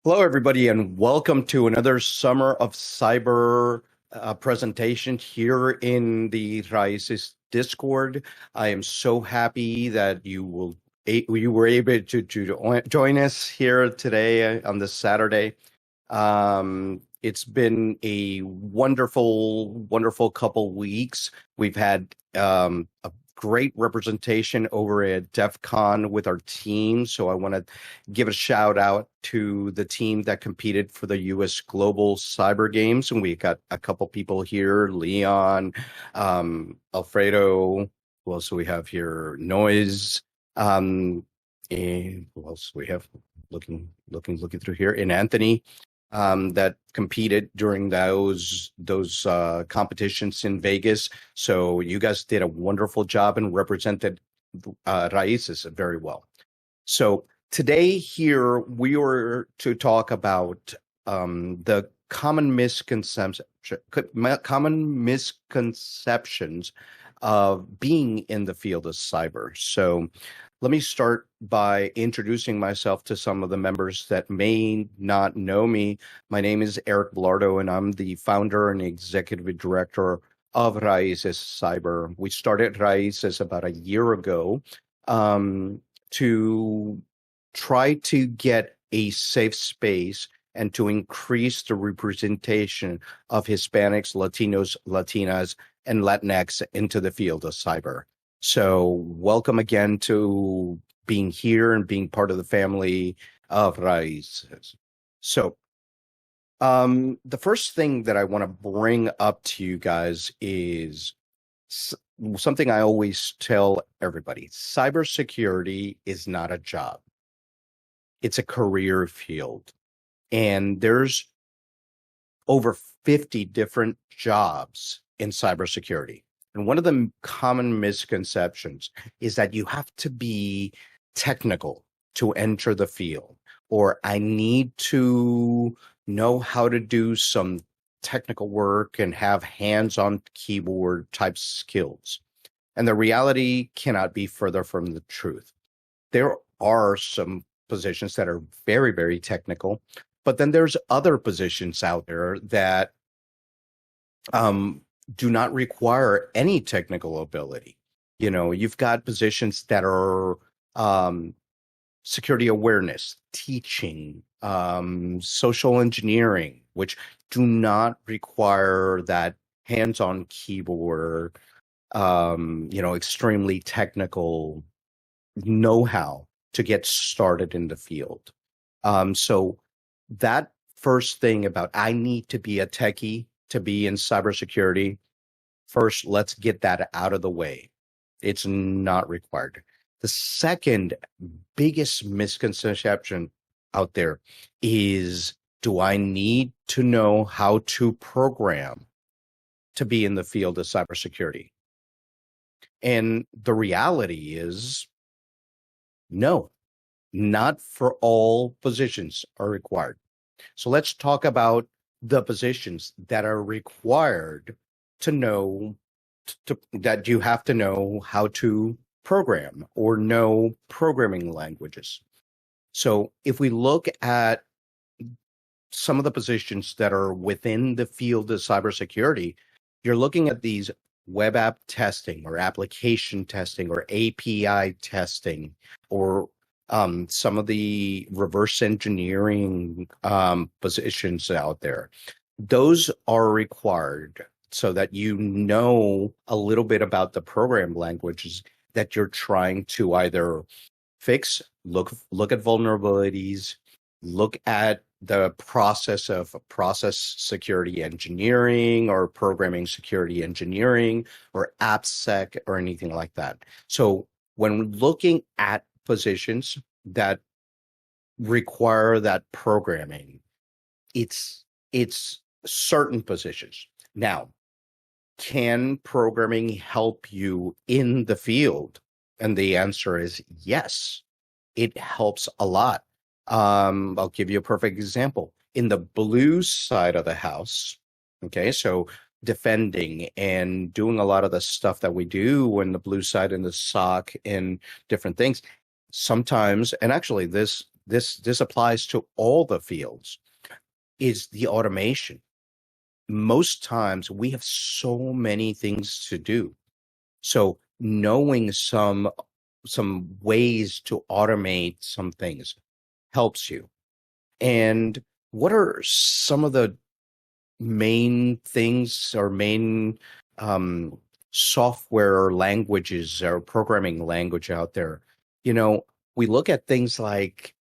Hello, everybody, and welcome to another Summer of Cyber presentation here in the Raices Discord. I am so happy that you were able to join us here today on this Saturday. It's been a wonderful couple weeks. We've had a great representation over at DEF CON with our team. So I want to give a shout out to the team that competed for the US Global Cyber Games. And we got a couple people here, Leon, Alfredo, who else do we have here? Noise. And who else we have looking through here? And Anthony. That competed during those competitions in Vegas. So you guys did a wonderful job and represented Raices very well. So today here we were to talk about the common misconceptions of being in the field of cyber. So let me start by introducing myself to some of the members that may not know me. My name is Eric Belardo, and I'm the founder and executive director of Raices Cyber. We started Raices about a year ago to try to get a safe space and to increase the representation of Hispanics, Latinos, Latinas, and Latinx into the field of cyber. So welcome again to being here and being part of the family of Raices. So the first thing that I want to bring up to you guys is something I always tell everybody. Cybersecurity is not a job. It's a career field. And there's over 50 different jobs in cybersecurity. And one of the common misconceptions is that you have to be technical to enter the field, or I need to know how to do some technical work and have hands-on keyboard type skills. And the reality cannot be further from the truth. There are some positions that are very, very technical, but then there's other positions out there that do not require any technical ability. You know, you've got positions that are security awareness, teaching, social engineering, which do not require that hands-on keyboard, extremely technical know-how to get started in the field. So that first thing about I need to be a techie to be in cybersecurity, first, let's get that out of the way. It's not required. The second biggest misconception out there is, do I need to know how to program to be in the field of cybersecurity? And the reality is, no, not for all positions are required. So let's talk about the positions that are required to know that you have to know how to program or know programming languages. So if we look at some of the positions that are within the field of cybersecurity, you're looking at these web app testing or application testing or API testing or some of the reverse engineering positions out there. Those are required so that you know a little bit about the program languages that you're trying to either fix, look at vulnerabilities, look at the process of process security engineering or programming security engineering or AppSec or anything like that. So when looking at positions that require that programming, it's certain positions. Now, can programming help you in the field? And the answer is yes, it helps a lot. I'll give you a perfect example. In the blue side of the house, okay, so defending and doing a lot of the stuff that we do in the blue side and the SOC and different things, sometimes, and actually this this applies to all the fields, is the automation. Most times we have so many things to do. So knowing some ways to automate some things helps you. And what are some of the main things or main software languages or programming language out there? We look at things like,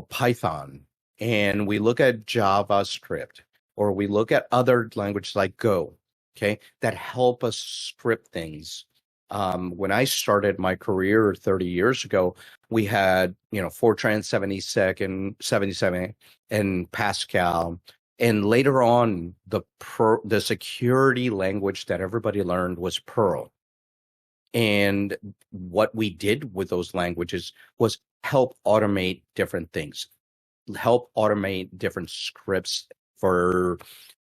Python, and we look at JavaScript, or we look at other languages like Go, okay, that help us script things. When I started my career 30 years ago, we had, Fortran 77 and Pascal. And later on, the security language that everybody learned was Perl. And what we did with those languages was help automate different things, help automate different scripts for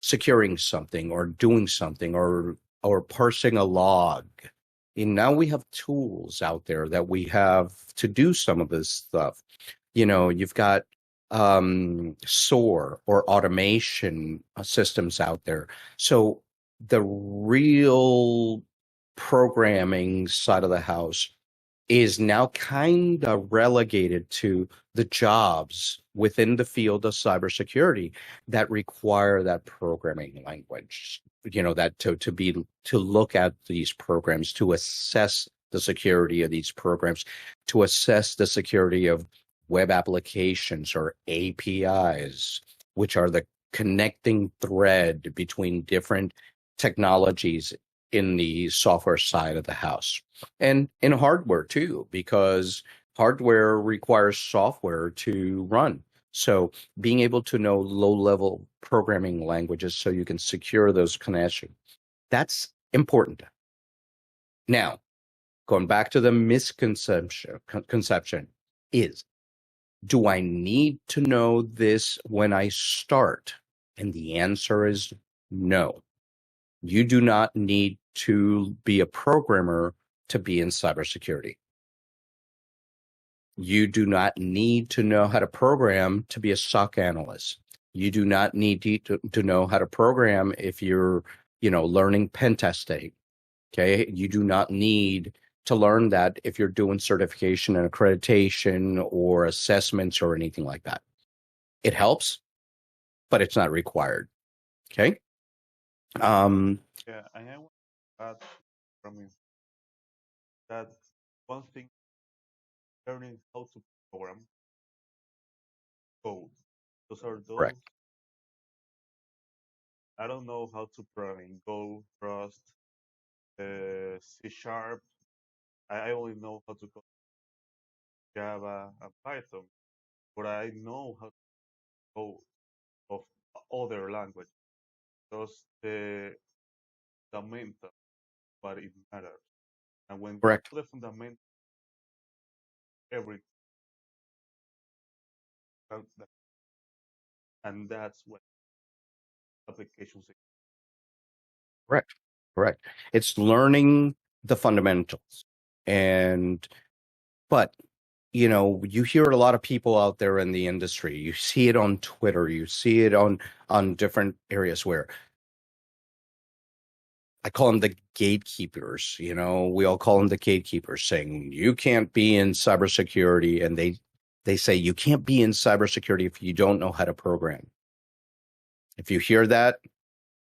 securing something or doing something or parsing a log. And now we have tools out there that we have to do some of this stuff. You've got SOAR or automation systems out there. So the real programming side of the house is now kind of relegated to the jobs within the field of cybersecurity that require that programming language, that to look at these programs, to assess the security of these programs, to assess the security of web applications or APIs, which are the connecting thread between different technologies in the software side of the house, and in hardware too, because hardware requires software to run. So being able to know low-level programming languages so you can secure those connections, that's important. Now, going back to the misconception is, do I need to know this when I start? And the answer is no. You do not need to be a programmer to be in cybersecurity. You do not need to know how to program to be a SOC analyst. You do not need to know how to program if you're, learning pen testing. Okay. You do not need to learn that if you're doing certification and accreditation or assessments or anything like that. It helps, but it's not required. Okay. Yeah, and I want to add from you that one thing, learning how to program code. Those are those. Correct. I don't know how to program in Go, Rust, C Sharp. I only know how to code Java and Python, but I know how to code of other languages. Because the fundamental, but it matters. And when you Correct. know the fundamental, every and that's what applications. Correct. Correct. It's learning the fundamentals. But you hear a lot of people out there in the industry. You see it on Twitter, you see it on different areas where I call them the gatekeepers. We all call them the gatekeepers, saying you can't be in cybersecurity, and they say you can't be in cybersecurity if you don't know how to program. If you hear that,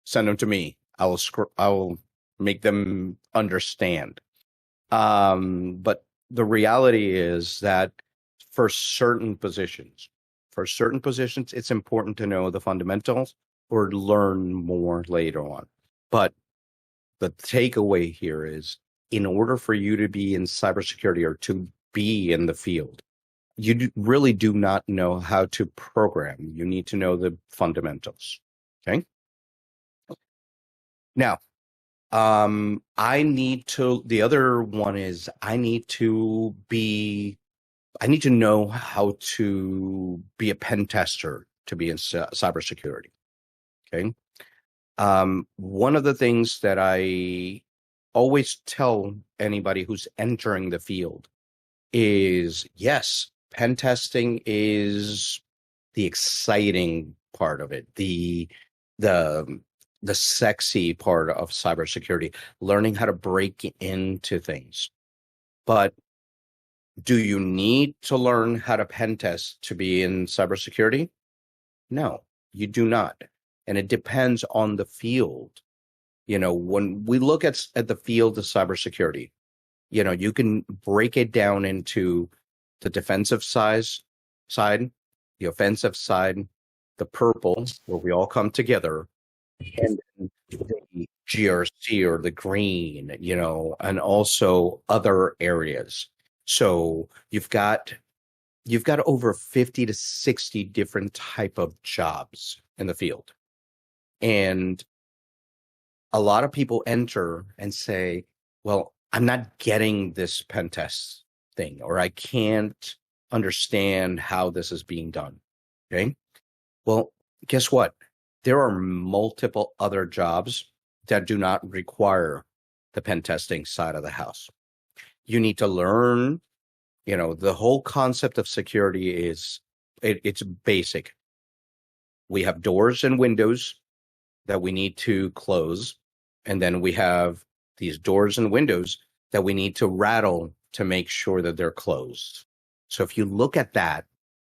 send them to me. I will make them understand. But the reality is that for certain positions, it's important to know the fundamentals or learn more later on. But the takeaway here is, in order for you to be in cybersecurity or to be in the field, you really do not know how to program. You need to know the fundamentals. Okay. Now, the other one is I need to know how to be a pen tester to be in cybersecurity. Okay. One of the things that I always tell anybody who's entering the field is, yes, pen testing is the exciting part of it, the the sexy part of cybersecurity, learning how to break into things. But do you need to learn how to pen test to be in cybersecurity? No, you do not. And it depends on the field. When we look at the field of cybersecurity, you can break it down into the defensive side, the offensive side, the purple, where we all come together, and then the GRC or the green, and also other areas. So you've got over 50 to 60 different type of jobs in the field. And a lot of people enter and say, well, I'm not getting this pen test thing, or I can't understand how this is being done. Okay. Well, guess what? There are multiple other jobs that do not require the pen testing side of the house. You need to learn, the whole concept of security it's basic. We have doors and windows that we need to close. And then we have these doors and windows that we need to rattle to make sure that they're closed. So if you look at that,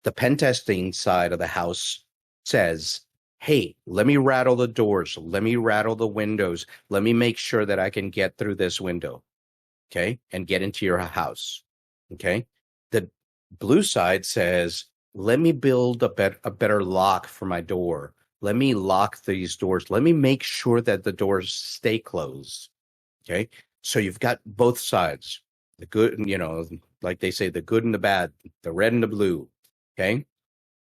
the pen testing side of the house says, hey, let me rattle the doors. Let me rattle the windows. Let me make sure that I can get through this window. Okay. And get into your house. Okay. The blue side says, let me build a better lock for my door. Let me lock these doors. Let me make sure that the doors stay closed. Okay. So you've got both sides, the good, like they say, the good and the bad, the red and the blue. Okay.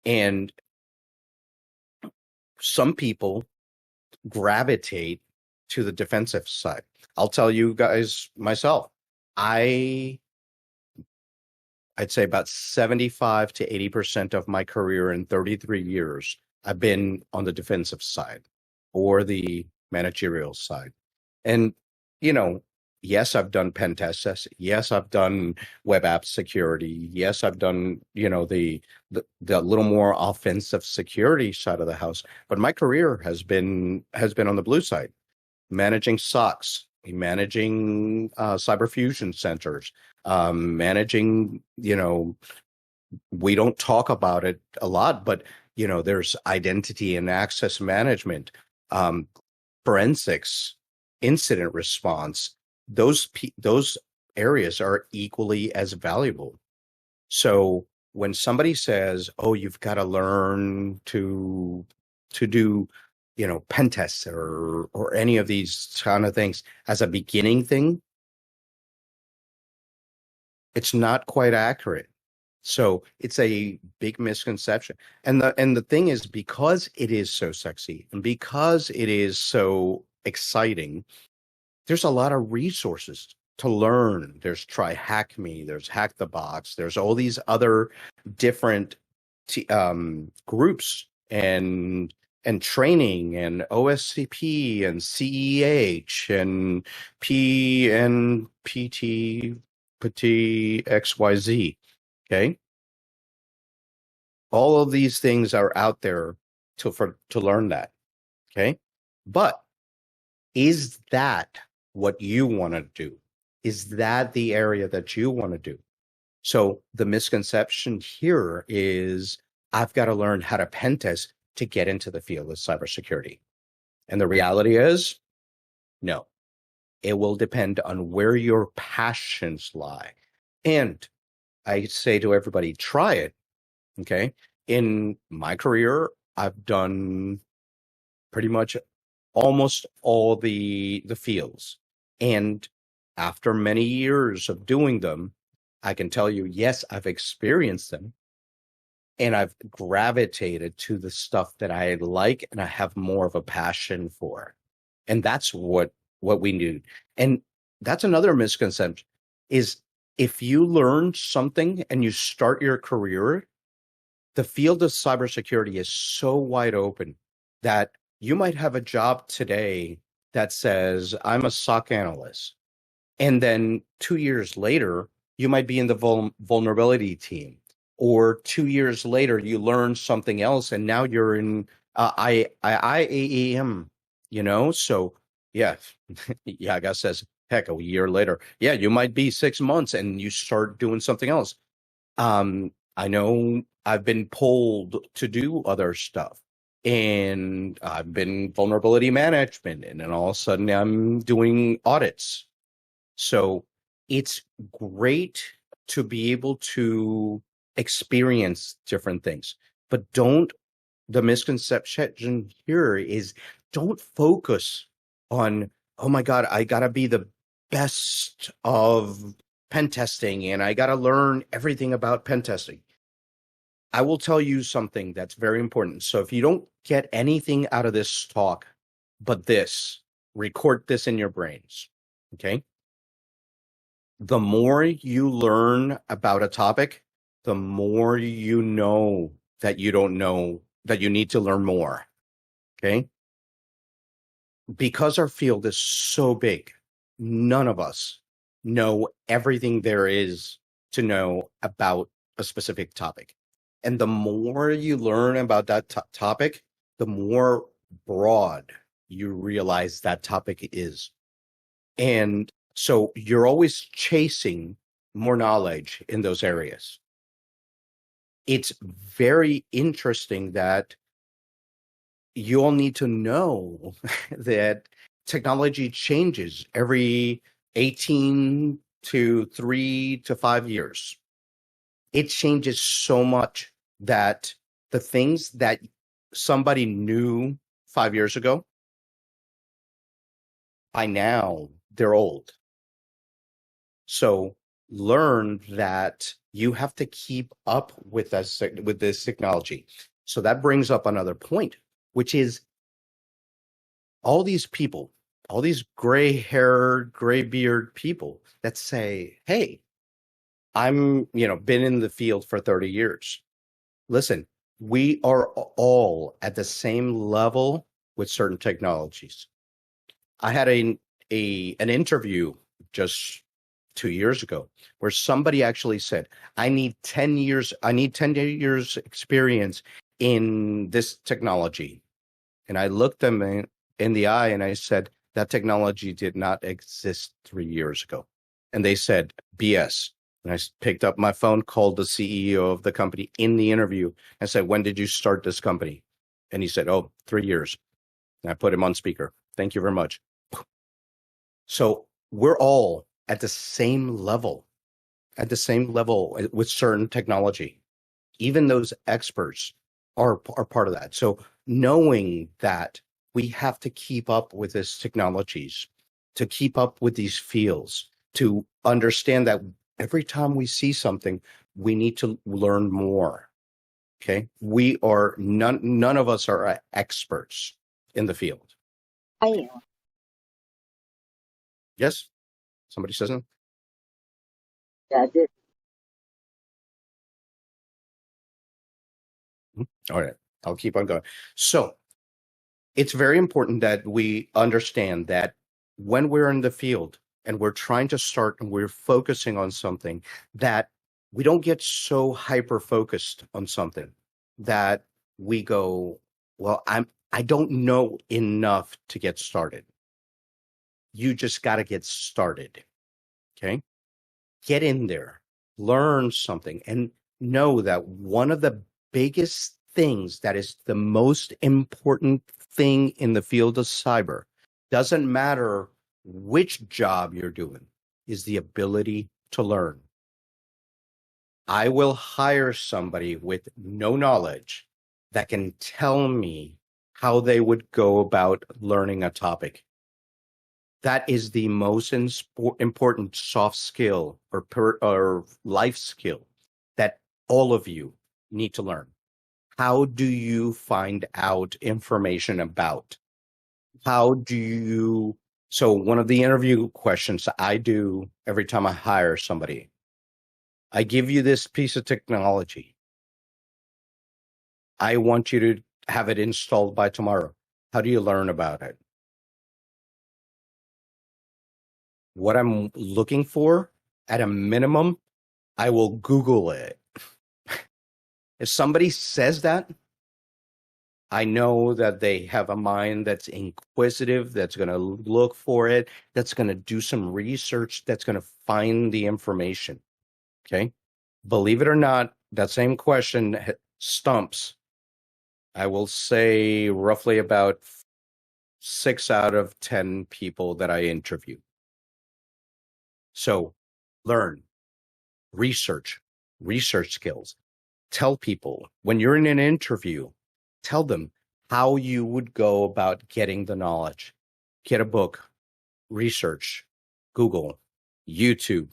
And some people gravitate to the defensive side. I'll tell you guys myself, I'd say about 75 to 80% of my career in 33 years, I've been on the defensive side or the managerial side. And, yes, I've done pen tests. Yes, I've done web app security. Yes, I've done, the little more offensive security side of the house. But my career has been on the blue side, managing SOCs, managing cyber fusion centers, managing, we don't talk about it a lot, but there's identity and access management, forensics, incident response. Those areas are equally as valuable. So when somebody says, "Oh, you've got to learn to do, pen tests or any of these kind of things as a beginning thing," it's not quite accurate. So it's a big misconception. And the thing is, because it is so sexy and because it is so exciting, there's a lot of resources to learn. There's Try Hack Me, there's Hack the Box, there's all these other different groups and training and OSCP and CEH and PT XYZ. Okay. All of these things are out there to learn that. Okay. But is that what you want to do? Is that the area that you want to do? So the misconception here is I've got to learn how to pen test to get into the field of cybersecurity. And the reality is, no, it will depend on where your passions lie. And I say to everybody, try it. Okay. In my career, I've done pretty much almost all the fields. And after many years of doing them, I can tell you, yes, I've experienced them and I've gravitated to the stuff that I like and I have more of a passion for. And that's what we need. And that's another misconception is if you learn something and you start your career, the field of cybersecurity is so wide open that you might have a job today that says, I'm a SOC analyst. And then 2 years later, you might be in the vulnerability team. or 2 years later you learn something else, and now you're in IAM, so yeah. Yeah, I guess says, heck, a year later, yeah, you might be 6 months and you start doing something else. I know I've been pulled to do other stuff, and I've been vulnerability management, and then all of a sudden I'm doing audits. So it's great to be able to experience different things, but the misconception here is, don't focus on, oh my God, I gotta be the best of pen testing and I gotta learn everything about pen testing. I will tell you something that's very important. So if you don't get anything out of this talk but this, record this in your brains. Okay. The more you learn about a topic, the more you know that you don't know, that you need to learn more. Okay. Because our field is so big, none of us know everything there is to know about a specific topic. And the more you learn about that topic, the more broad you realize that topic is. And so you're always chasing more knowledge in those areas. It's very interesting that you all need to know that technology changes every 18 to 3 to 5 years. It changes so much that the things that somebody knew 5 years ago, by now they're old. So learn that you have to keep up with this technology. So that brings up another point, which is all these people, all these gray-haired, gray-beard people that say, hey, I'm, been in the field for 30 years. Listen, we are all at the same level with certain technologies. I had an interview just 2 years ago where somebody actually said, I need 10 years experience in this technology. And I looked them in the eye and I said, that technology did not exist 3 years ago. And they said, BS. And I picked up my phone, called the CEO of the company in the interview and said, when did you start this company? And he said, 3 years. And I put him on speaker. Thank you very much. So we're all at the same level with certain technology. Even those experts are part of that. So knowing that we have to keep up with these technologies, to keep up with these fields, to understand that every time we see something, we need to learn more. Okay. We are none of us are experts in the field. I am. Yes. Somebody says something? Yeah, I did. All right. I'll keep on going. So it's very important that we understand that when we're in the field and we're trying to start and we're focusing on something, that we don't get so hyper focused on something that we go, well, I don't know enough to get started. You just got to get started. Okay. Get in there, learn something, and know that one of the biggest things that is the most important thing in the field of cyber, doesn't matter which job you're doing, is the ability to learn. I will hire somebody with no knowledge that can tell me how they would go about learning a topic. That is the most important soft skill or life skill that all of you need to learn. How do you find out information about? So one of the interview questions I do every time I hire somebody, I give you this piece of technology. I want you to have it installed by tomorrow. How do you learn about it? What I'm looking for, at a minimum, I will Google it. If somebody says that, I know that they have a mind that's inquisitive, that's going to look for it, that's going to do some research, that's going to find the information. Okay. Believe it or not, that same question stumps, I will say, roughly about 6 out of 10 people that I interview. So learn, research skills. Tell people when you're in an interview, tell them how you would go about getting the knowledge. Get a book, research, Google, YouTube,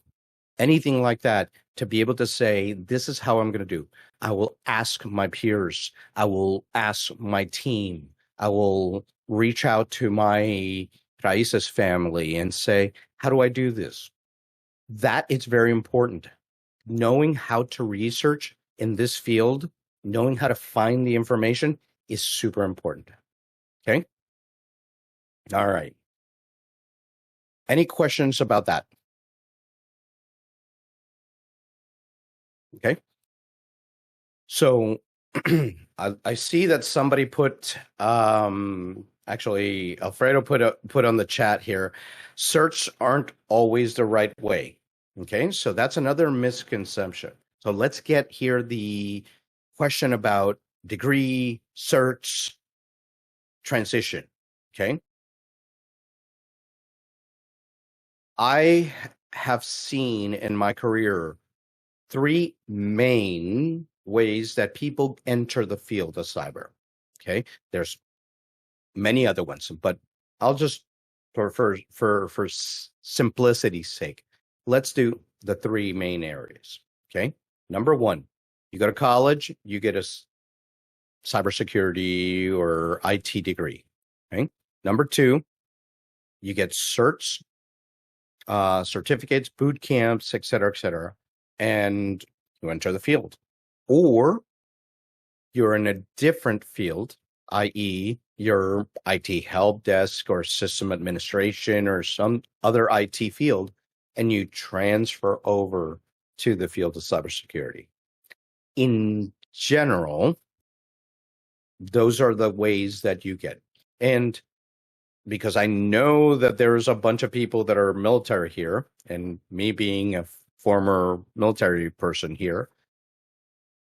anything like that, to be able to say, this is how I'm going to do. I will ask my peers. I will ask my team. I will reach out to my Raices family and say, how do I do this? That is very important. Knowing how to research in this field, knowing how to find the information is super important. Okay. All right. Any questions about that? Okay. So I see that somebody put, actually, Alfredo put on the chat here, certs aren't always the right way. Okay. So that's another misconception. So let's get here the question about degree, certs, transition. Okay. I have seen in my career 3 main ways that people enter the field of cyber. Okay. There's many other ones, but I'll just, for simplicity's sake, let's do the 3 main areas. Okay. Number 1, you go to college, you get a cybersecurity or IT degree. Okay. Number 2, you get certs, certificates, boot camps, et cetera, and you enter the field. Or you're in a different field, i.e., your IT help desk or system administration or some other IT field, and you transfer over to the field of cybersecurity. In general, those are the ways that you get. And because I know that there's a bunch of people that are military here, and me being a former military person here,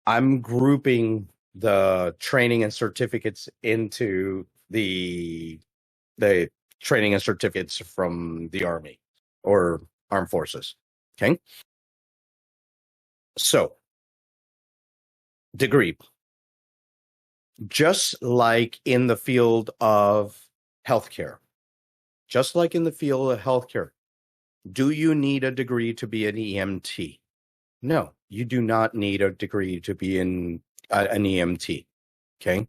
I'm grouping the training and certificates into the training and certificates from the Army or Armed Forces. Okay. So, degree. Just like in the field of healthcare, do you need a degree to be an EMT? No, you do not need a degree to be an EMT. Okay.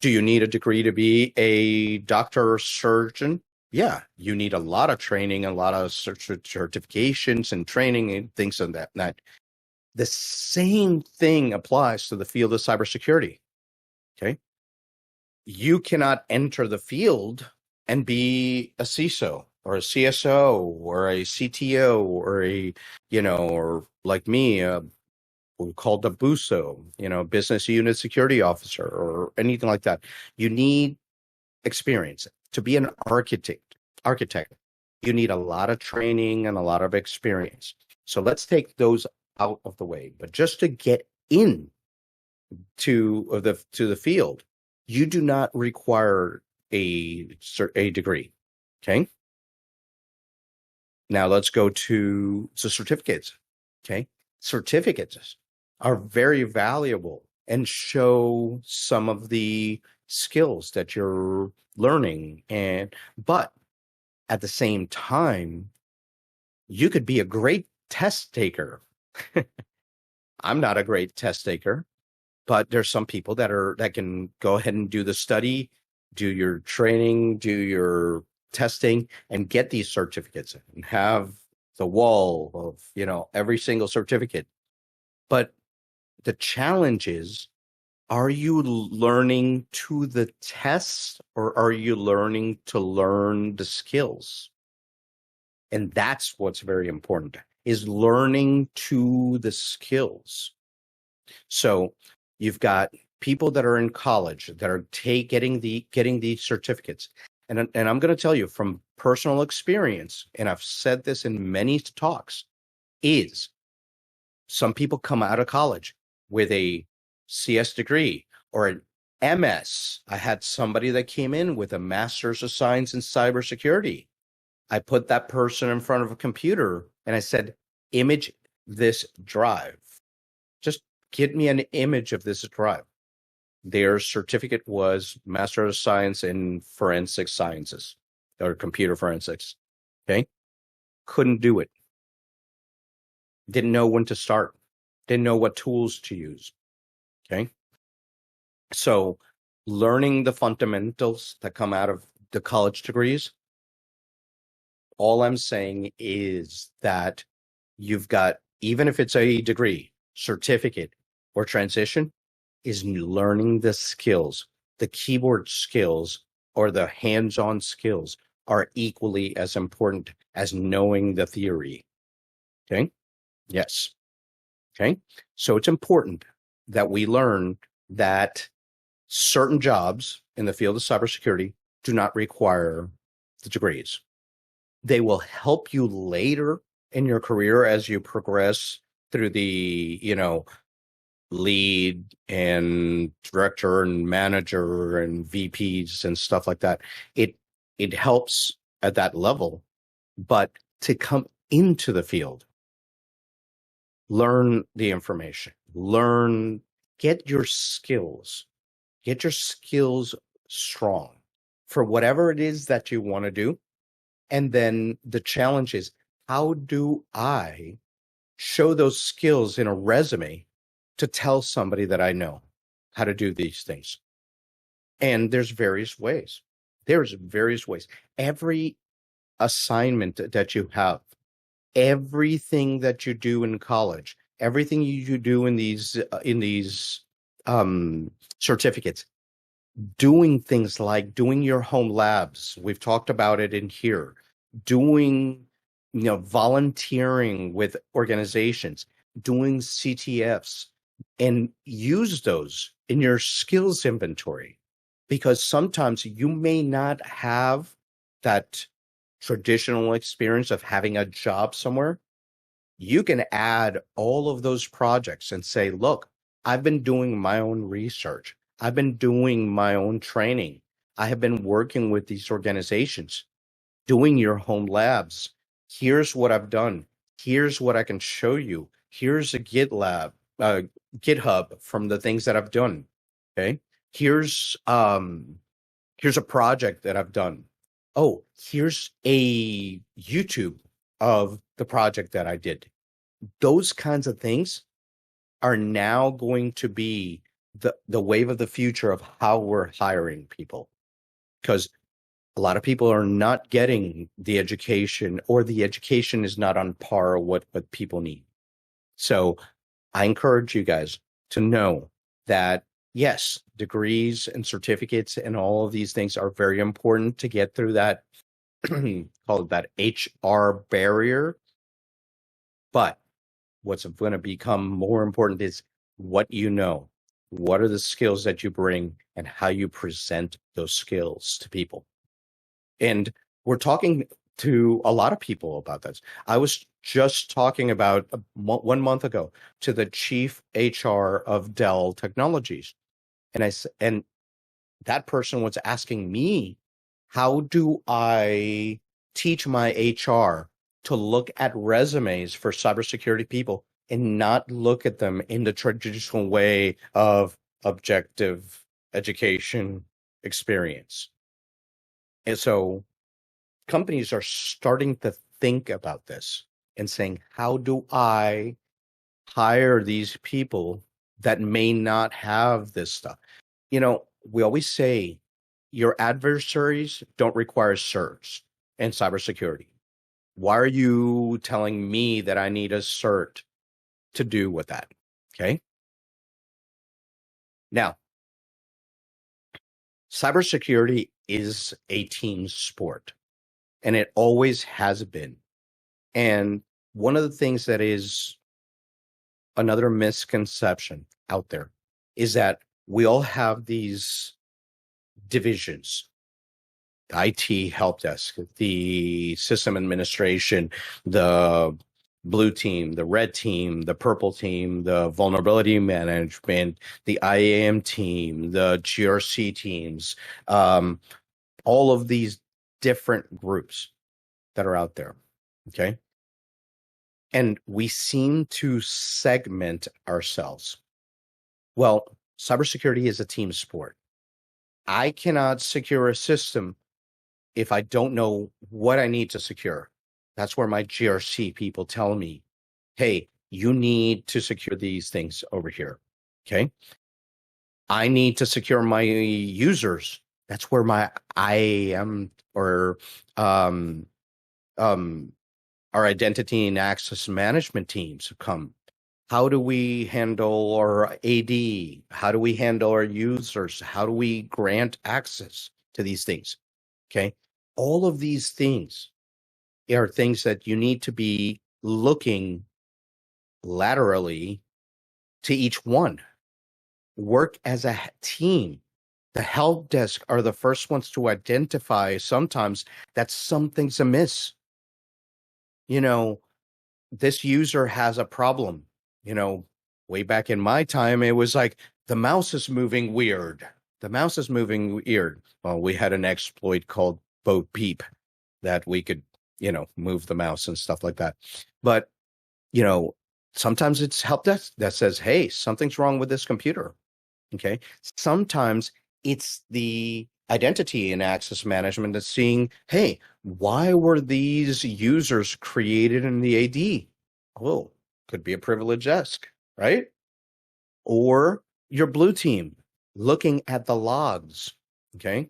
Do you need a degree to be a doctor or surgeon? Yeah, you need a lot of training, a lot of certifications and training and things of that. The same thing applies to the field of cybersecurity. Okay. You cannot enter the field and be a CISO or a CSO or a CTO or or like me, called a BUSO, business unit security officer or anything like that. You need experience to be an architect. You need a lot of training and a lot of experience. So let's take those out of the way. But just to get in to the field, you do not require a degree. Okay. Now let's go to certificates. Okay. Certificates are very valuable and show some of the skills that you're learning. But at the same time, you could be a great test taker. I'm not a great test taker, but there's some people that can go ahead and do the study, do your training, do your testing, and get these certificates and have the wall of every single certificate. But the challenge is, are you learning to the test or are you learning to learn the skills? And that's what's very important, is learning to the skills. So You've got people that are in college that are getting these certificates. And I'm going to tell you from personal experience, and I've said this in many talks, is some people come out of college with a CS degree or an MS. I had somebody that came in with a master's of science in cybersecurity. I put that person in front of a computer and I said, image this drive. Just get me an image of this drive. Their certificate was Master of Science in Forensic Sciences or Computer Forensics. Okay. Couldn't do it. Didn't know when to start. Didn't know what tools to use. Okay. So learning the fundamentals that come out of the college degrees, all I'm saying is that you've got, even if it's a degree, certificate, or transition, is learning the skills. The keyboard skills or the hands-on skills are equally as important as knowing the theory. Okay? Yes. Okay? So it's important that we learn that certain jobs in the field of cybersecurity do not require the degrees. They will help you later in your career as you progress through the, lead and director and manager and VPs and stuff like that. It helps at that level, but to come into the field, learn the information, get your skills strong for whatever it is that you want to do. And then the challenge is, how do I show those skills in a resume to tell somebody that I know how to do these things? And there's various ways. Every assignment that you have, everything that you do in college, everything you do in these certificates, doing things like doing your home labs. We've talked about it in here. Doing, volunteering with organizations, doing CTFs, and use those in your skills inventory, because sometimes you may not have that traditional experience of having a job somewhere. You can add all of those projects and say, look, I've been doing my own research. I've been doing my own training. I have been working with these organizations, doing your home labs. Here's what I've done. Here's what I can show you. Here's a GitHub from the things that I've done. Okay. Here's a project that I've done. Oh, here's a YouTube of the project that I did. Those kinds of things are now going to be the wave of the future of how we're hiring people, because a lot of people are not getting the education, or the education is not on par with what people need. So I encourage you guys to know that, yes, degrees and certificates and all of these things are very important to get through that, called that HR barrier. But what's going to become more important is what you know. What are the skills that you bring and how you present those skills to people? And we're talking to a lot of people about this. I was just talking about 1 month ago to the chief HR of Dell Technologies. And that person was asking me, how do I teach my HR to look at resumes for cybersecurity people and not look at them in the traditional way of objective education experience? And so companies are starting to think about this and saying, how do I hire these people that may not have this stuff? We always say your adversaries don't require certs in cybersecurity. Why are you telling me that I need a cert to do with that? Okay. Now, cybersecurity is a team sport, and it always has been. And one of the things that is another misconception out there is that we all have these divisions. IT help desk, the system administration, the blue team, the red team, the purple team, the vulnerability management, the IAM team, the GRC teams, all of these different groups that are out there. Okay. And we seem to segment ourselves. Well, cybersecurity is a team sport. I cannot secure a system if I don't know what I need to secure. That's where my GRC people tell me, hey, you need to secure these things over here. Okay. I need to secure my users. That's where my IAM or our identity and access management teams come. How do we handle our AD? How do we handle our users? How do we grant access to these things? Okay. All of these things are things that you need to be looking laterally to each one. Work as a team. The help desk are the first ones to identify sometimes that something's amiss. You know, this user has a problem. You know, way back in my time, it was like the mouse is moving weird. The mouse is moving weird. Well, we had an exploit called Bo Peep that we could, move the mouse and stuff like that. But, sometimes it's help desk that says, hey, something's wrong with this computer. Okay. Sometimes it's the identity and access management that's seeing, hey, why were these users created in the AD? Oh, could be a privileged desk, right? Or your blue team looking at the logs. Okay.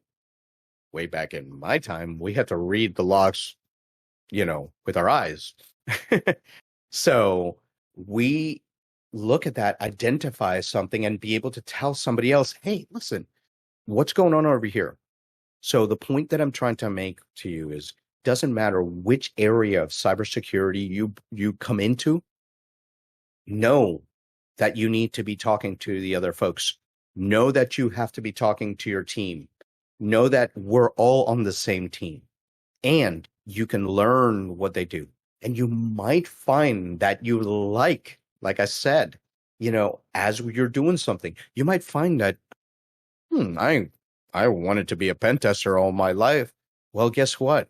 Way back in my time, we had to read the logs, with our eyes. So we look at that, identify something, and be able to tell somebody else, hey, listen, what's going on over here? So the point that I'm trying to make to you is, doesn't matter which area of cybersecurity you come into, know that you need to be talking to the other folks. Know that you have to be talking to your team. Know that we're all on the same team, and you can learn what they do. And you might find that you like I said, as you're doing something, you might find that, I wanted to be a pen tester all my life. Well, guess what?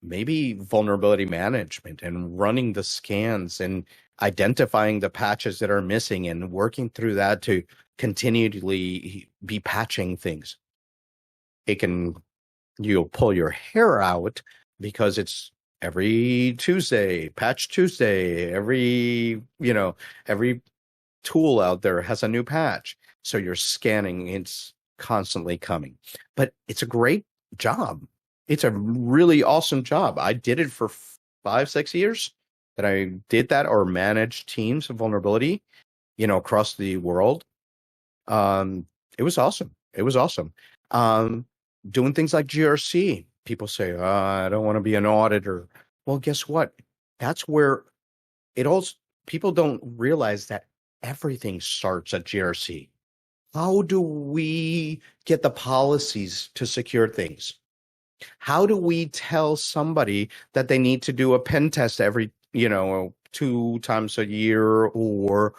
Maybe vulnerability management and running the scans and identifying the patches that are missing and working through that to continually be patching things. You'll pull your hair out because it's every Tuesday, patch Tuesday, every tool out there has a new patch. So you're scanning, it's constantly coming. But it's a great job. It's a really awesome job. I did it for 5-6 years that I did that, or managed teams of vulnerability, across the world. It was awesome. It was awesome. Doing things like GRC. People say, I don't want to be an auditor. Well, guess what? That's where people don't realize that everything starts at GRC. How do we get the policies to secure things? How do we tell somebody that they need to do a pen test every, 2 times a year or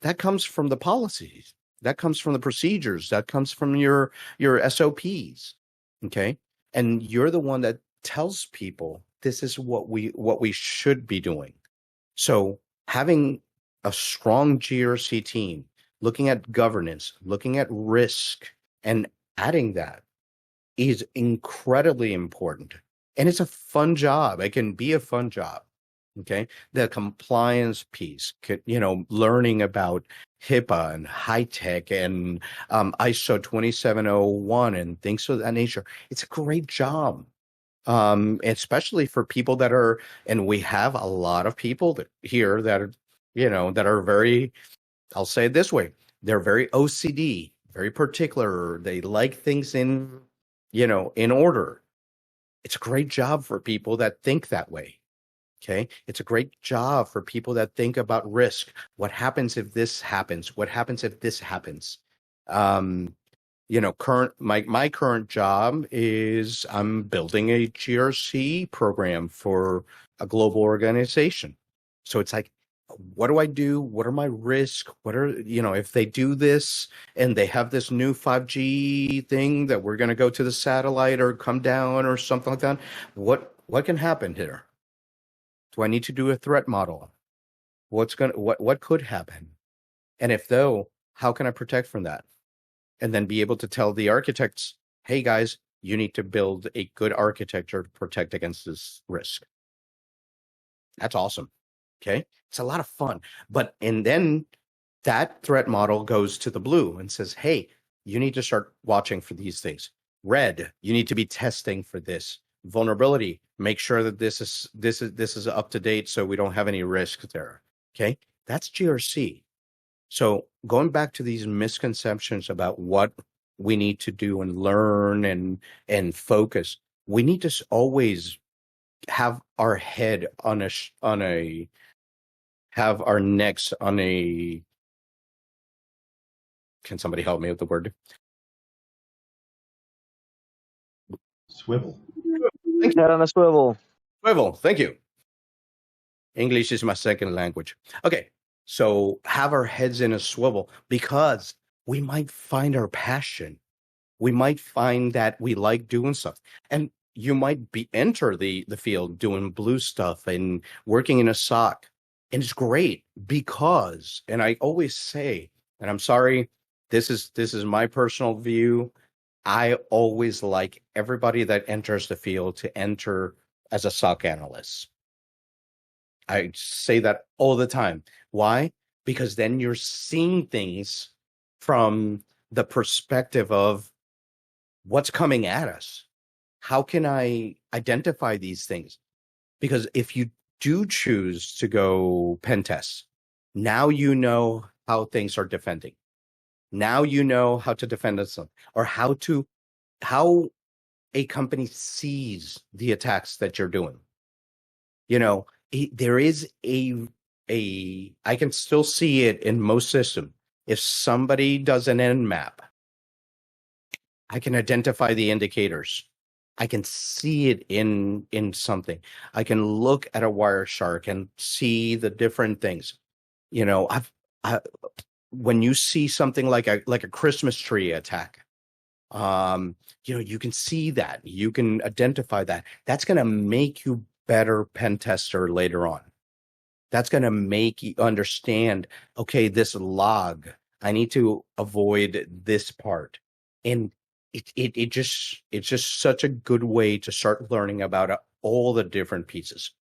that comes from the policies. That comes from the procedures. That comes from your SOPs. Okay. And you're the one that tells people this is what we should be doing. So having a strong GRC team, looking at governance, looking at risk, and adding that is incredibly important. And it's a fun job. It can be a fun job. Okay. The compliance piece, learning about HIPAA and high tech and ISO 27001 and things of that nature. It's a great job. Especially for people that are, and we have a lot of people here that are, that are very, I'll say it this way, they're very OCD, very particular. They like things in order. It's a great job for people that think that way. Okay. It's a great job for people that think about risk. What happens if this happens? What happens if this happens? My current job is I'm building a GRC program for a global organization. So it's like, what do I do? What are my risks? What are, if they do this and they have this new 5G thing that we're going to go to the satellite or come down or something like that, what can happen here? Do I need to do a threat model? What could happen? And if though, how can I protect from that? And then be able to tell the architects, hey guys, you need to build a good architecture to protect against this risk. That's awesome. Okay. It's a lot of fun. And then that threat model goes to the blue and says, hey, you need to start watching for these things. Red, you need to be testing for this. Vulnerability, make sure that this is up to date so we don't have any risk there. Okay. That's GRC. So going back to these misconceptions about what we need to do and learn and focus, we need to always have our head have our necks on a, can somebody help me with the word? Swivel. Head on a swivel. Swivel. Thank you. English is my second language. Okay. So have our heads in a swivel because we might find our passion. We might find that we like doing stuff. And you might enter the field doing blue stuff and working in a SOC. And it's great because, and I always say, and I'm sorry, this is my personal view. I always like everybody that enters the field to enter as a SOC analyst. I say that all the time. Why? Because then you're seeing things from the perspective of what's coming at us. How can I identify these things? Because if you do choose to go pen test, now you know how things are defending. Now you know how to defend itself or how a company sees the attacks that you're doing. There is I can still see it in most systems. If somebody does an Nmap, I can identify the indicators. I can see it in something. I can look at a Wireshark and see the different things. When you see something like a Christmas tree attack, you can see that. You can identify that. That's going to make you better pen tester later on. That's going to make you understand, okay, this log, I need to avoid this part. And it's just such a good way to start learning about all the different pieces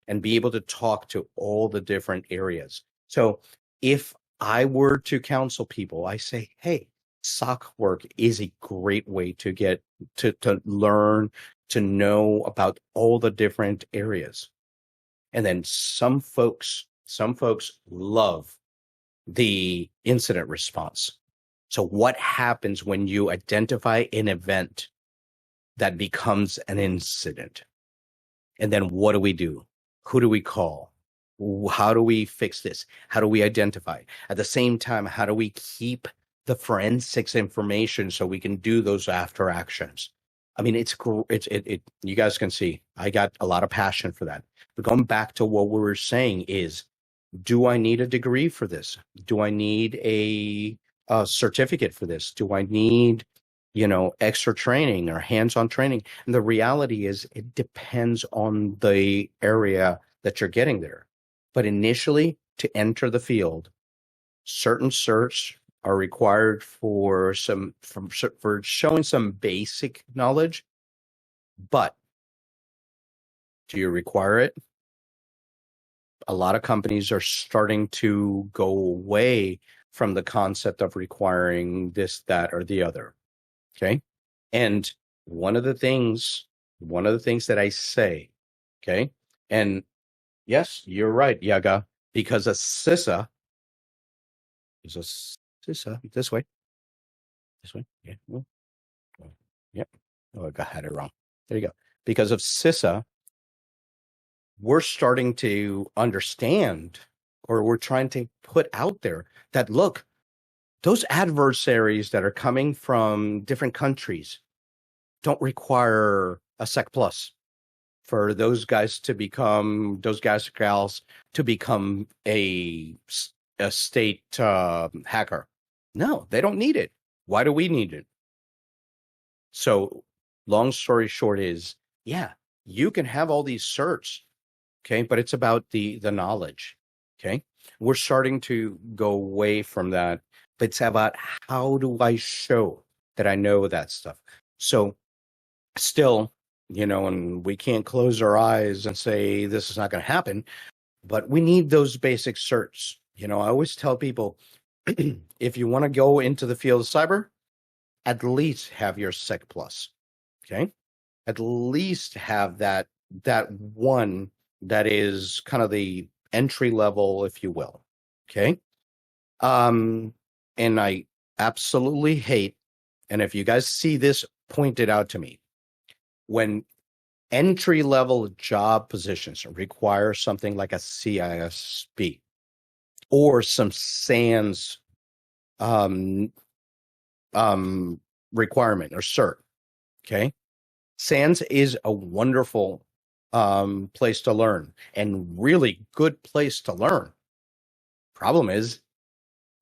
and be able to talk to all the different areas. So if I were to counsel people, I say, hey, SOC work is a great way to get to learn, to know about all the different areas. And then some folks love the incident response. So what happens when you identify an event that becomes an incident? And then what do we do? Who do we call? How do we fix this? How do we identify? At the same time, how do we keep the forensics information so we can do those after actions? I mean, you guys can see, I got a lot of passion for that. But going back to what we were saying is, do I need a degree for this? Do I need a certificate for this? Do I need, extra training or hands-on training? And the reality is it depends on the area that you're getting there. But initially, to enter the field, certain certs are required for showing some basic knowledge. But do you require it? A lot of companies are starting to go away from the concept of requiring this, that, or the other. Okay. And one of the things that I say, okay, and yes, you're right, Yaga, because a CISA is a CISA this way. Yeah. Yep. Oh, I had it wrong. There you go. Because of CISA, we're starting to understand, or we're trying to put out there that, look, those adversaries that are coming from different countries don't require a Sec Plus for those guys or gals to become a state hacker. No, they don't need it. Why do we need it? So long story short is, yeah, you can have all these certs, okay, but it's about the knowledge, okay? We're starting to go away from that, but it's about how do I show that I know that stuff. So still, and we can't close our eyes and say this is not going to happen, but we need those basic certs. I always tell people, if you want to go into the field of cyber, at least have your Sec Plus, okay? At least have that one that is kind of the entry level, if you will, okay? And I absolutely hate, and if you guys see this pointed out to me, when entry level job positions require something like a CISP or some SANS requirement or cert, okay? SANS is a wonderful place to learn and really good place to learn. Problem is,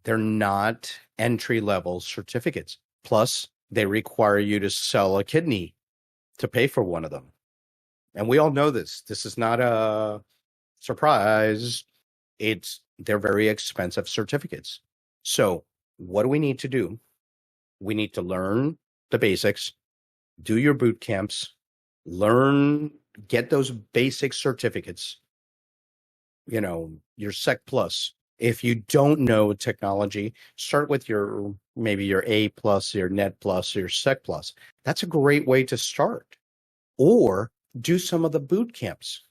they're not entry level certificates. Plus, they require you to sell a kidney to pay for one of them. And we all know this. This is not a surprise. They're very expensive certificates. So what do we need to do? We need to learn the basics, do your boot camps, get those basic certificates, your Sec Plus. If you don't know technology, start with maybe your A plus, your Net plus, your Sec Plus. That's a great way to start. Or do some of the boot camps.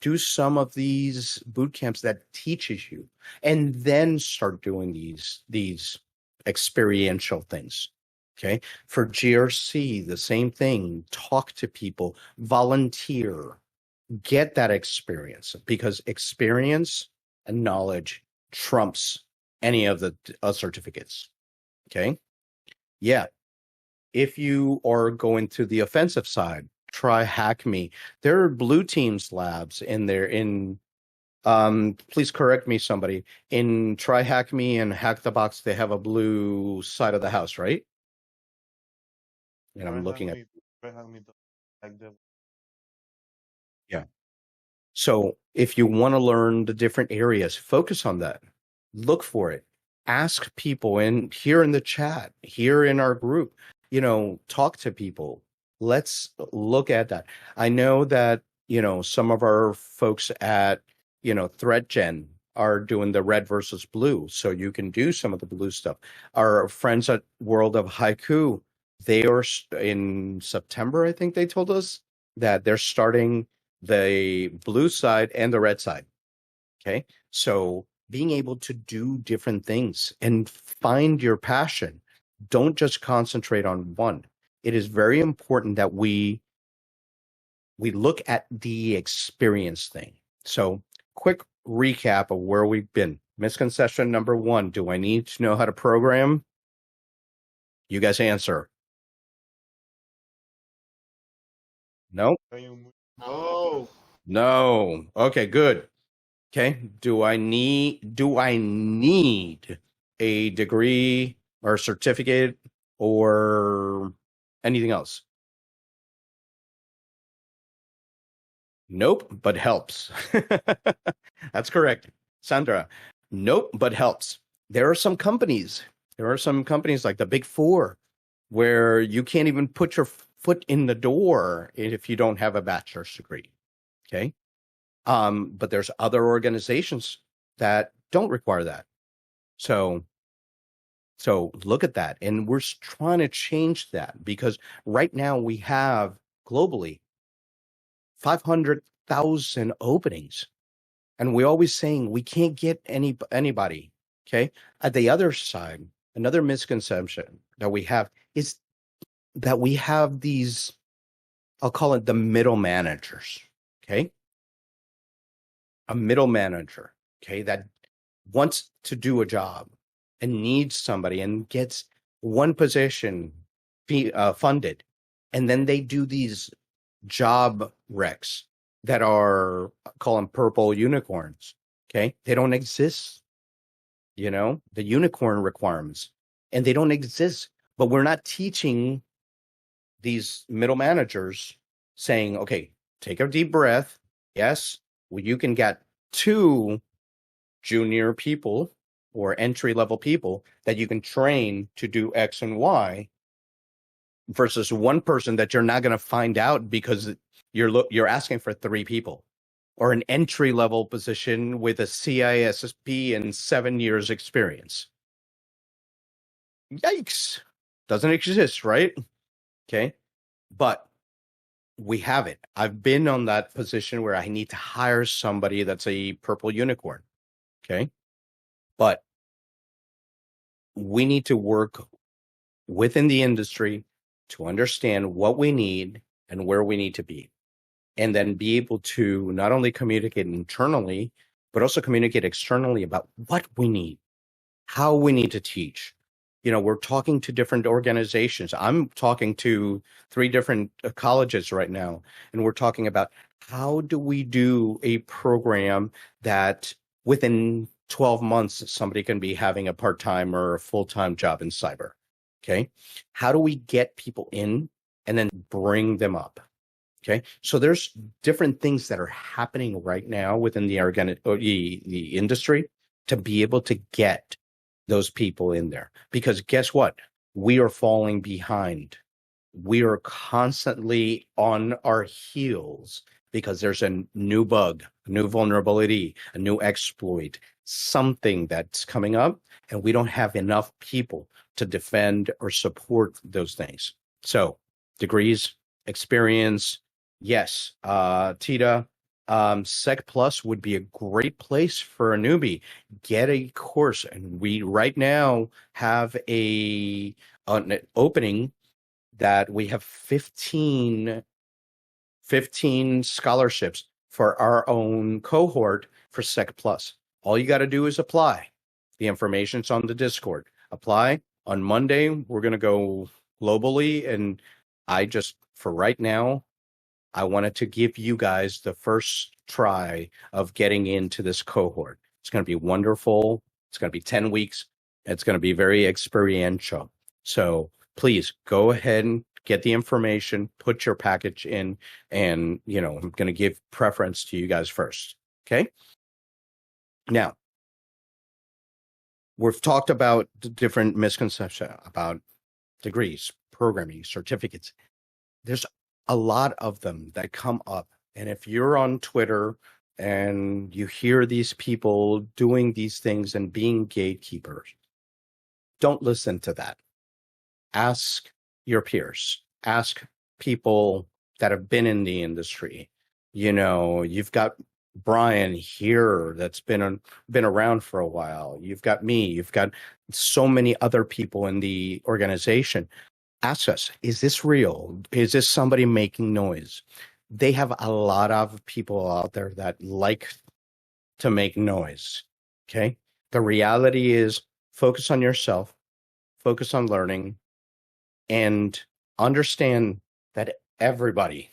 Do some of these boot camps that teaches you, and then start doing these experiential things. Okay. For GRC, the same thing. Talk to people, volunteer, get that experience, because experience and knowledge trumps any of the certificates. Okay. Yeah. If you are going to the offensive side, try Hack Me. There are blue teams labs in there. Please correct me, somebody. In Try Hack Me and Hack the Box, they have a blue side of the house, right? And I'm looking at. Yeah. So if you want to learn the different areas, focus on that. Look for it. Ask people here in the chat, here in our group, talk to people. Let's look at that. I know that, some of our folks at, Threat Gen are doing the red versus blue. So you can do some of the blue stuff. Our friends at World of Haiku, they are in September, I think they told us that they're starting the blue side and the red side. Okay. So being able to do different things and find your passion. Don't just concentrate on one. It is very important that we look at the experience thing. So quick recap of where we've been. Misconception number 1, do I need to know how to program? You guys answer. No? No. Okay, good. Okay. Do I need a degree or certificate or anything else? Nope, but helps. That's correct. Sandra, nope, but helps. There are some companies like the Big Four where you can't even put your foot in the door if you don't have a bachelor's degree. Okay. But there's other organizations that don't require that. So look at that. And we're trying to change that, because right now we have globally 500,000 openings. And we're always saying we can't get anybody. Okay. At the other side, another misconception that we have is that we have these, I'll call it the middle managers. Okay. a middle manager, okay, that wants to do a job and needs somebody and gets one position funded, and then they do these job recs that are, call them purple unicorns, okay? They don't exist, the unicorn requirements, and they don't exist. But we're not teaching these middle managers saying, okay, take a deep breath. Yes, well, you can get 2 junior people or entry level people that you can train to do X and Y versus one person that you're not going to find out because you're asking for 3 people, or an entry level position with a CISSP and 7 years experience. Yikes. Doesn't exist, right? Okay. But we have it. I've been on that position where I need to hire somebody that's a purple unicorn. Okay. But we need to work within the industry to understand what we need and where we need to be, and then be able to not only communicate internally, but also communicate externally about what we need, how we need to teach. We're talking to different organizations. I'm talking to 3 different colleges right now, and we're talking about how do we do a program that within 12 months, somebody can be having a part-time or a full-time job in cyber. Okay. How do we get people in and then bring them up? Okay. So there's different things that are happening right now within the industry to be able to get those people in there, because guess what? We are falling behind. We are constantly on our heels because there's a new bug, a new vulnerability, a new exploit, something that's coming up, and we don't have enough people to defend or support those things. So degrees, experience, yes. Tita, Sec Plus would be a great place for a newbie. Get a course, and we right now have an opening that we have 15 scholarships for our own cohort for Sec Plus. All you got to do is apply. The information's on the Discord. Apply. On Monday, we're going to go globally, and for right now, I wanted to give you guys the first try of getting into this cohort. It's going to be wonderful. It's going to be 10 weeks. It's going to be very experiential. So please go ahead and get the information, put your package in, and, I'm going to give preference to you guys first. Okay. Now, we've talked about the different misconceptions about degrees, programming, certificates. There's a lot of them that come up. And if you're on Twitter and you hear these people doing these things and being gatekeepers, don't listen to that. Ask your peers. Ask people that have been in the industry. You've got Brian here that's been around for a while. You've got me. You've got so many other people in the organization. Ask us, is this real? Is this somebody making noise? They have a lot of people out there that like to make noise. Okay. The reality is, focus on yourself, focus on learning, and understand that everybody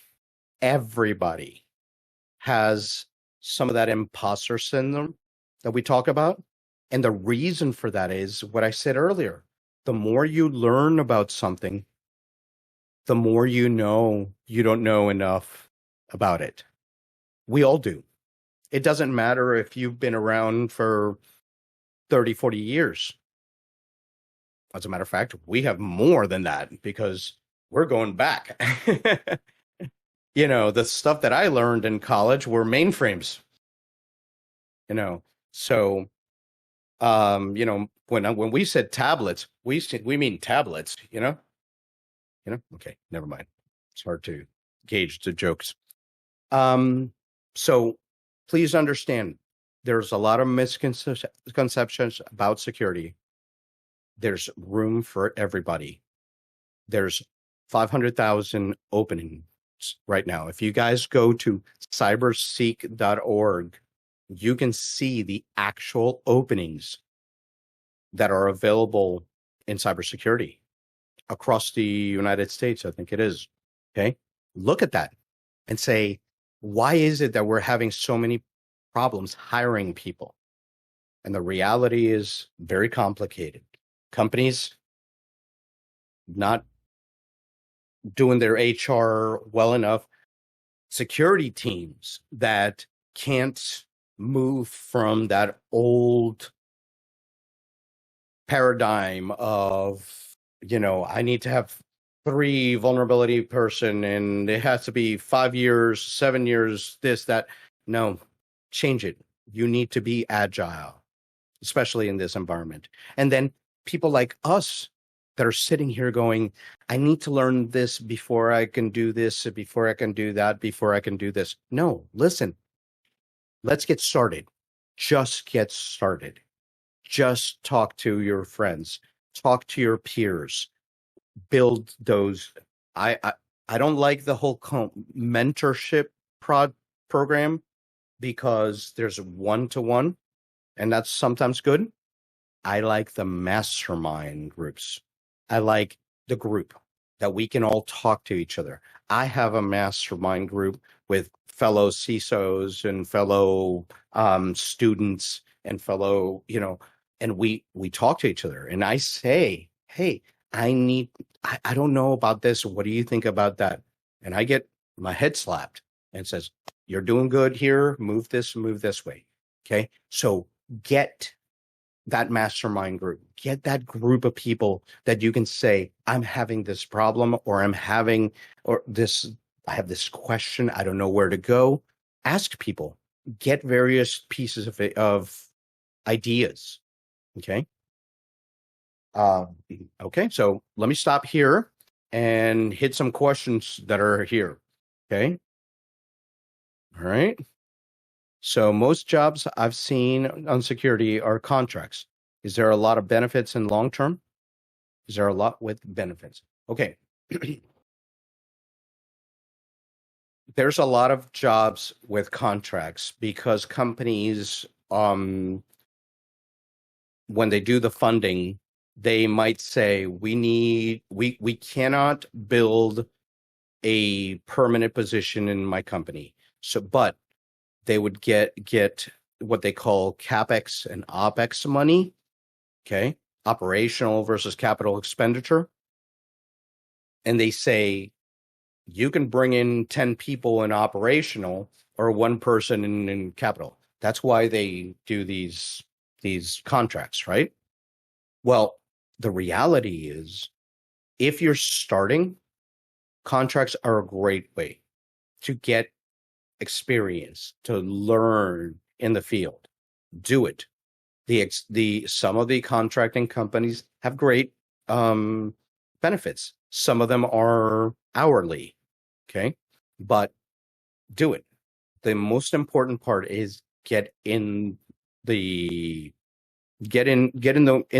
has some of that imposter syndrome that we talk about. And the reason for that is what I said earlier. The more you learn about something, the more you know you don't know enough about it. We all do. It doesn't matter if you've been around for 30, 40 years. As a matter of fact, we have more than that because we're going back. The stuff that I learned in college were mainframes. So when we said tablets, we mean tablets, okay, never mind. It's hard to gauge the jokes. So please understand, there's a lot of misconceptions about security. There's room for everybody. There's 500,000 openings right now. If you guys go to cybersec.org, you can see the actual openings that are available in cybersecurity across the United States, I think it is. Okay. Look at that and say, why is it that we're having so many problems hiring people? And the reality is very complicated. Companies not doing their HR well enough, security teams that can't move from that old paradigm of, I need to have 3 vulnerability person and it has to be 5 years, 7 years, this, that. No, change it. You need to be agile, especially in this environment. And then people like us that are sitting here going, I need to learn this before I can do this, before I can do that, before I can do this. No, listen, let's get started. Just get started. Just talk to your friends, talk to your peers, build those. I don't like the whole mentorship program because there's one-to-one, and that's sometimes good. I like the mastermind groups. I like the group that we can all talk to each other. I have a mastermind group with fellow CISOs and fellow students and fellow, and we talk to each other. And I say, hey, I don't know about this. What do you think about that? And I get my head slapped and says, you're doing good here. Move this way. Okay. So get that mastermind group, get that group of people that you can say, I'm having this problem, or I have this question. I don't know where to go. Ask people, get various pieces of ideas. Okay. Okay. So let me stop here and hit some questions that are here. Okay. All right. So most jobs I've seen on security are contracts. Is there a lot of benefits in long term? Is there a lot with benefits? Okay. There's a lot of jobs with contracts because companies, when they do the funding, they might say, we cannot build a permanent position in my company. So, but they would get what they call CapEx and OpEx money, okay? Operational versus capital expenditure. And they say, you can bring in 10 people in operational or 1 person in capital. That's why they do these contracts, right? Well, the reality is, if you're starting, contracts are a great way to get experience, to learn in the field. Do it. Some of the contracting companies have great benefits. Some of them are hourly, okay? But do it. The most important part is get in the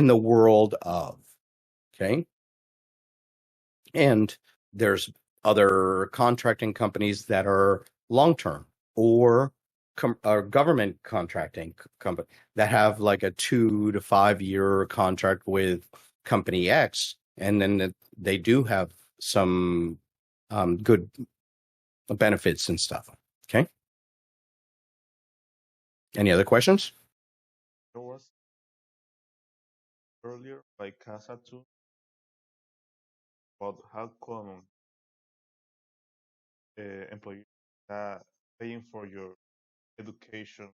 world of, okay? And there's other contracting companies that are long-term, or government contracting company that have like a 2 to 5 year contract with company X, and then they do have some good benefits and stuff. Okay. Any other questions? There was earlier by Casa too about how come employees are paying for your education.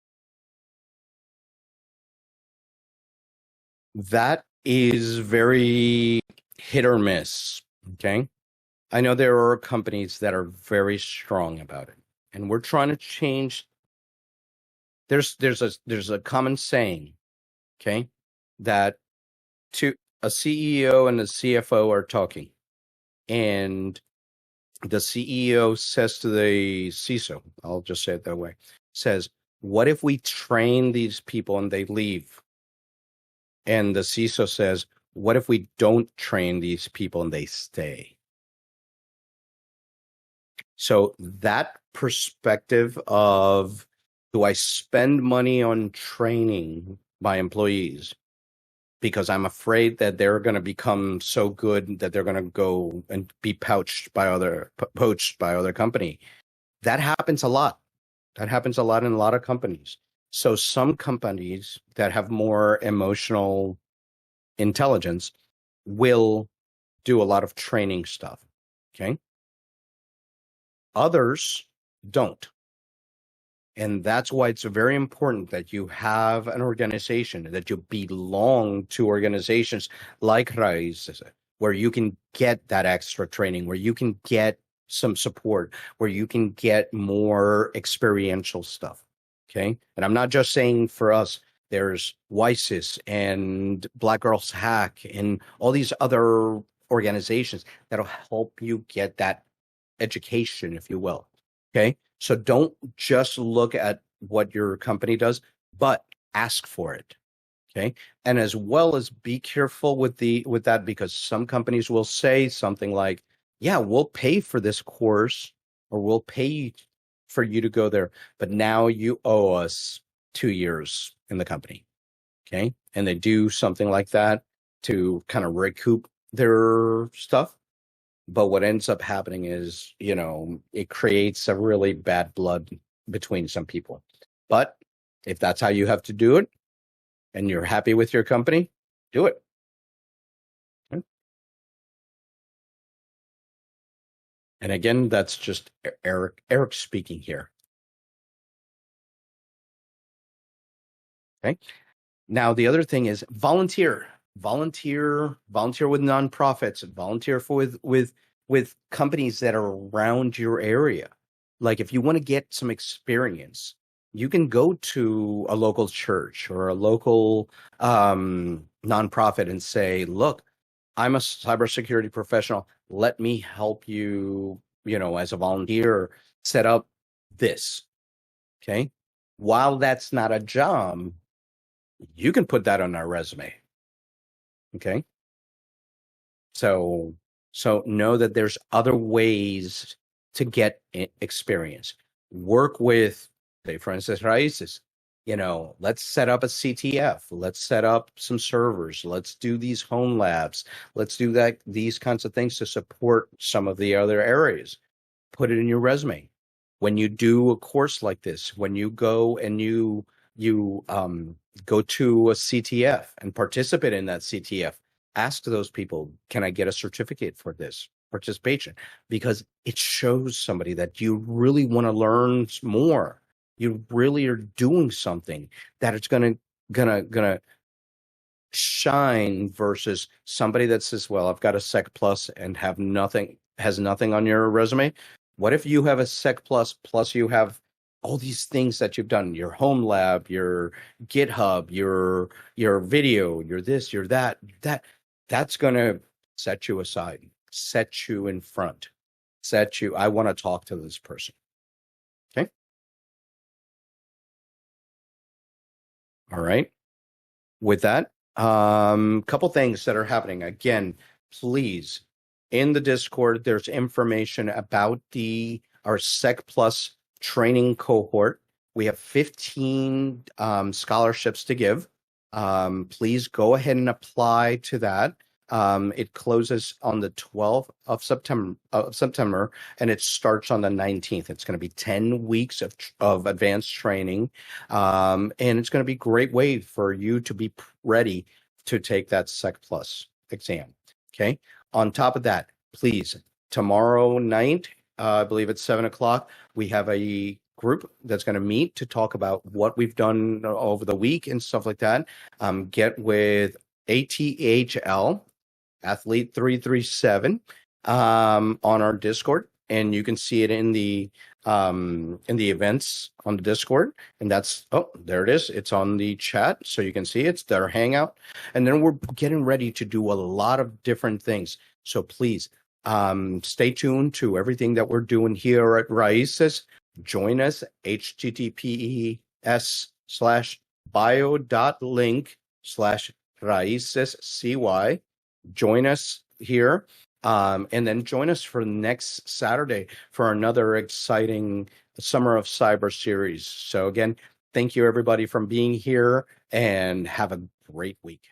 That is very hit or miss. Okay. I know there are companies that are very strong about it, and we're trying to change. There's a common saying, okay, that a CEO and a CFO are talking, and the CEO says to the CISO, I'll just say it that way, says, what if we train these people and they leave? And the CISO says, what if we don't train these people and they stay? So that perspective of Do I spend money on training my employees because I'm afraid that they're going to become so good that they're going to go and be poached by other company? That happens a lot. That happens a lot in a lot of companies. So some companies that have more emotional intelligence will do a lot of training stuff. Okay. Others don't. And that's why it's very important that you have an organization, that you belong to organizations like Raices, where you can get that extra training, where you can get some support, where you can get more experiential stuff. Okay. And I'm not just saying for us, there's Raices and Black Girls Hack and all these other organizations that'll help you get that education, if you will. Okay. So don't just look at what your company does, but ask for it. Okay. And as well as be careful with that, because some companies will say something like, yeah, we'll pay for this course, or we'll pay for you to go there, but now you owe us 2 years in the company. Okay. And they do something like that to kind of recoup their stuff. But what ends up happening is, it creates a really bad blood between some people. But if that's how you have to do it and you're happy with your company, do it. Okay. And again, that's just Eric speaking here. Okay. Now, the other thing is volunteer with nonprofits, volunteer with companies that are around your area. Like if you want to get some experience, you can go to a local church or a local nonprofit and say, look, I'm a cybersecurity professional. Let me help you, as a volunteer, set up this. Okay. While that's not a job, you can put that on our resume. Okay. So know that there's other ways to get experience. Work with, say, for instance, Raices. Let's set up a CTF. Let's set up some servers. Let's do these home labs. Let's do these kinds of things to support some of the other areas. Put it in your resume. When you do a course like this, when you go and you go to a CTF and participate in that CTF, ask those people, can I get a certificate for this participation? Because it shows somebody that you really want to learn more. You really are doing something that it's gonna shine versus somebody that says, well, I've got a Sec Plus and has nothing on your resume. What if you have a Sec Plus you have all these things that you've done, your home lab, your GitHub, your video, your this, your that, that's going to set you aside, set you in front, I want to talk to this person. Okay. All right. With that, couple things that are happening. Again, please, in the Discord, there's information about our Sec Plus training cohort. We have 15 scholarships to give. Please go ahead and apply to that. It closes on the 12th of September, and it starts on the 19th. It's going to be 10 weeks of advanced training, and it's going to be a great way for you to be ready to take that Sec Plus exam. Okay. On top of that, please, tomorrow night, I believe it's 7:00, we have a group that's going to meet to talk about what we've done over the week and stuff like that. Get with ATHL, Athlete 337, on our Discord, and you can see it in the events on the Discord. And that's, there it is. It's on the chat, so you can see it's their hangout. And then we're getting ready to do a lot of different things. So please, stay tuned to everything that we're doing here at Raices. Join us, https:/bio.link/raicescy. Join us here. And then join us for next Saturday for another exciting Summer of Cyber series. So again, thank you everybody for being here and have a great week.